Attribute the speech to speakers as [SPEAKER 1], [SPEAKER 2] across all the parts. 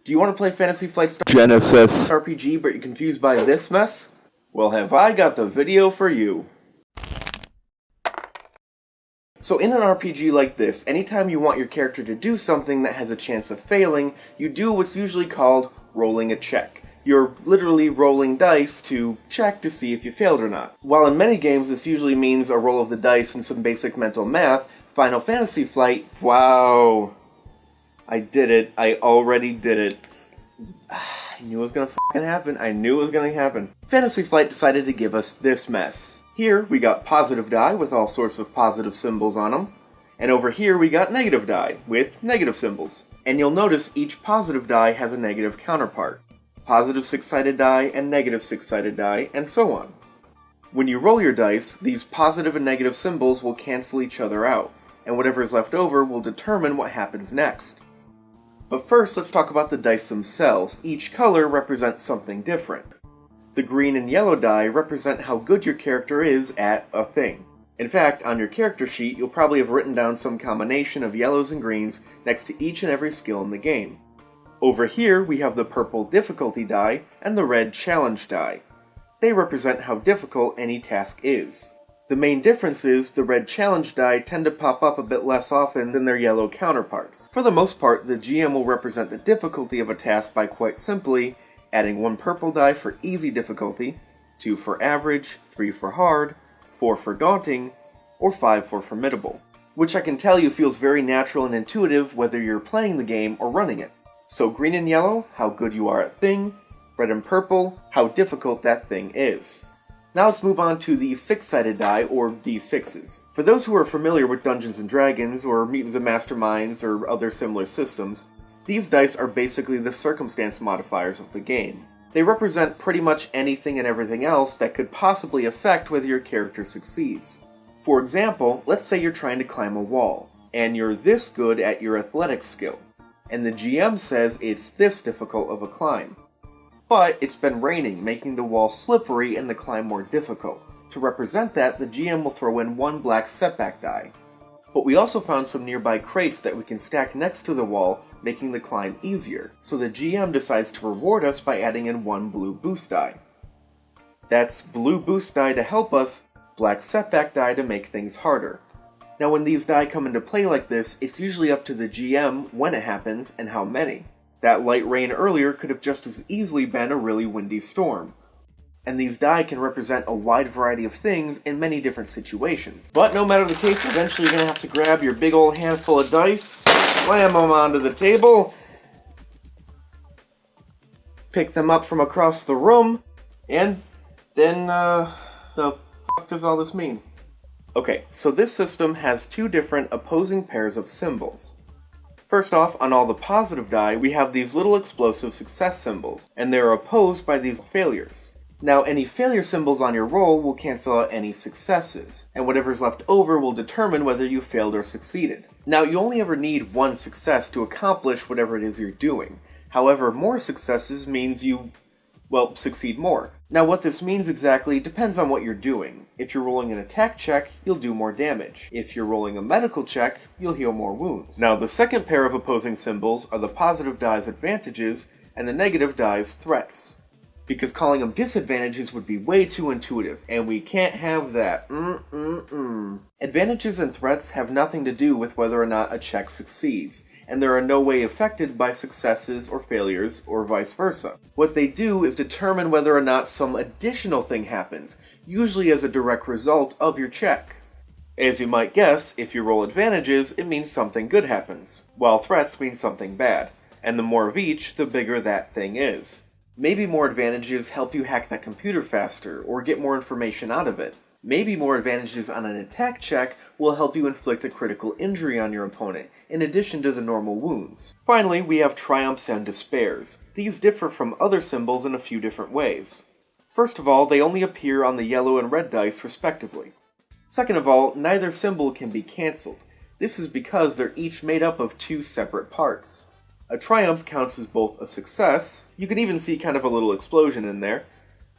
[SPEAKER 1] Do you want to play Fantasy Flights
[SPEAKER 2] Genesys
[SPEAKER 1] RPG but you're confused by this mess? Well, have I got the video for you. So in an RPG like this, anytime you want your character to do something that has a chance of failing, you do what's usually called rolling a check. You're literally rolling dice to check to see if you failed or not. While in many games this usually means a roll of the dice and some basic mental math, Final Fantasy Flight, wow. I did it. I already did it. I knew it was gonna fucking happen. I knew it was gonna happen. Fantasy Flight decided to give us this mess. Here we got positive die with all sorts of positive symbols on them. And over here we got negative die with negative symbols. And you'll notice each positive die has a negative counterpart. Positive six-sided die and negative six-sided die, and so on. When you roll your dice, these positive and negative symbols will cancel each other out, and whatever is left over will determine what happens next. But first, let's talk about the dice themselves. Each color represents something different. The green and yellow die represent how good your character is at a thing. In fact, on your character sheet, you'll probably have written down some combination of yellows and greens next to each and every skill in the game. Over here, we have the purple difficulty die and the red challenge die. They represent how difficult any task is. The main difference is the red challenge die tend to pop up a bit less often than their yellow counterparts. For the most part, the GM will represent the difficulty of a task by quite simply adding 1 purple die for easy difficulty, 2 for average, 3 for hard, 4 for daunting, or 5 for formidable. Which I can tell you feels very natural and intuitive whether you're playing the game or running it. So green and yellow, how good you are at thing, red and purple, how difficult that thing is. Now let's move on to the six-sided die, or D6s. For those who are familiar with Dungeons & Dragons, or Mutants and Masterminds, or other similar systems, these dice are basically the circumstance modifiers of the game. They represent pretty much anything and everything else that could possibly affect whether your character succeeds. For example, let's say you're trying to climb a wall, and you're this good at your athletics skill, and the GM says it's this difficult of a climb. But it's been raining, making the wall slippery and the climb more difficult. To represent that, the GM will throw in 1 black setback die. But we also found some nearby crates that we can stack next to the wall, making the climb easier. So the GM decides to reward us by adding in 1 blue boost die. That's blue boost die to help us, black setback die to make things harder. Now when these die come into play like this, it's usually up to the GM when it happens and how many. That light rain earlier could have just as easily been a really windy storm. And these die can represent a wide variety of things in many different situations. But no matter the case, eventually you're going to have to grab your big old handful of dice, slam them onto the table, pick them up from across the room, and then, the fuck does all this mean? Okay, so this system has 2 different opposing pairs of symbols. First off, on all the positive die, we have these little explosive success symbols, and they're opposed by these failures. Now, any failure symbols on your roll will cancel out any successes, and whatever's left over will determine whether you failed or succeeded. Now, you only ever need 1 success to accomplish whatever it is you're doing. However, more successes means you, well, succeed more. Now, what this means exactly depends on what you're doing. If you're rolling an attack check, you'll do more damage. If you're rolling a medical check, you'll heal more wounds. Now, the second pair of opposing symbols are the positive die's advantages and the negative die's threats. Because calling them disadvantages would be way too intuitive, and we can't have that. Advantages and threats have nothing to do with whether or not a check succeeds, and they are in no way affected by successes or failures, or vice versa. What they do is determine whether or not some additional thing happens, usually as a direct result of your check. As you might guess, if you roll advantages, it means something good happens, while threats mean something bad, and the more of each, the bigger that thing is. Maybe more advantages help you hack that computer faster, or get more information out of it. Maybe more advantages on an attack check will help you inflict a critical injury on your opponent, in addition to the normal wounds. Finally, we have triumphs and despairs. These differ from other symbols in a few different ways. First of all, they only appear on the yellow and red dice respectively. Second of all, neither symbol can be cancelled. This is because they're each made up of 2 separate parts. A triumph counts as both a success, you can even see kind of a little explosion in there,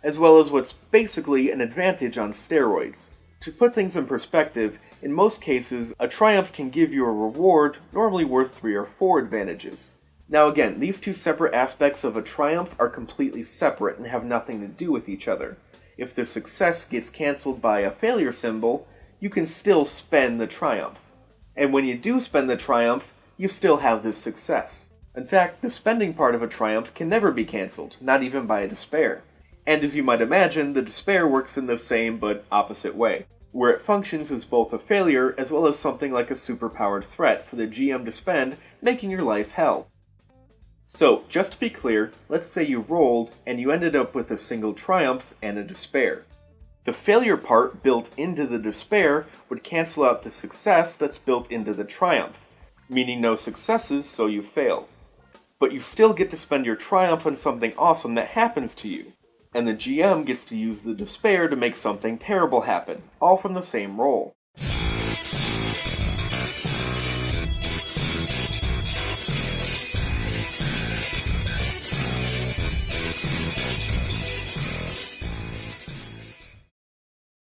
[SPEAKER 1] as well as what's basically an advantage on steroids. To put things in perspective, in most cases, a triumph can give you a reward normally worth 3 or 4 advantages. Now again, these two separate aspects of a triumph are completely separate and have nothing to do with each other. If the success gets cancelled by a failure symbol, you can still spend the triumph. And when you do spend the triumph, you still have this success. In fact, the spending part of a triumph can never be cancelled, not even by a despair. And as you might imagine, the despair works in the same but opposite way, where it functions as both a failure as well as something like a superpowered threat for the GM to spend, making your life hell. So, just to be clear, let's say you rolled and you ended up with a single triumph and a despair. The failure part built into the despair would cancel out the success that's built into the triumph, meaning no successes, so you fail. But you still get to spend your triumph on something awesome that happens to you, and the GM gets to use the despair to make something terrible happen, all from the same roll.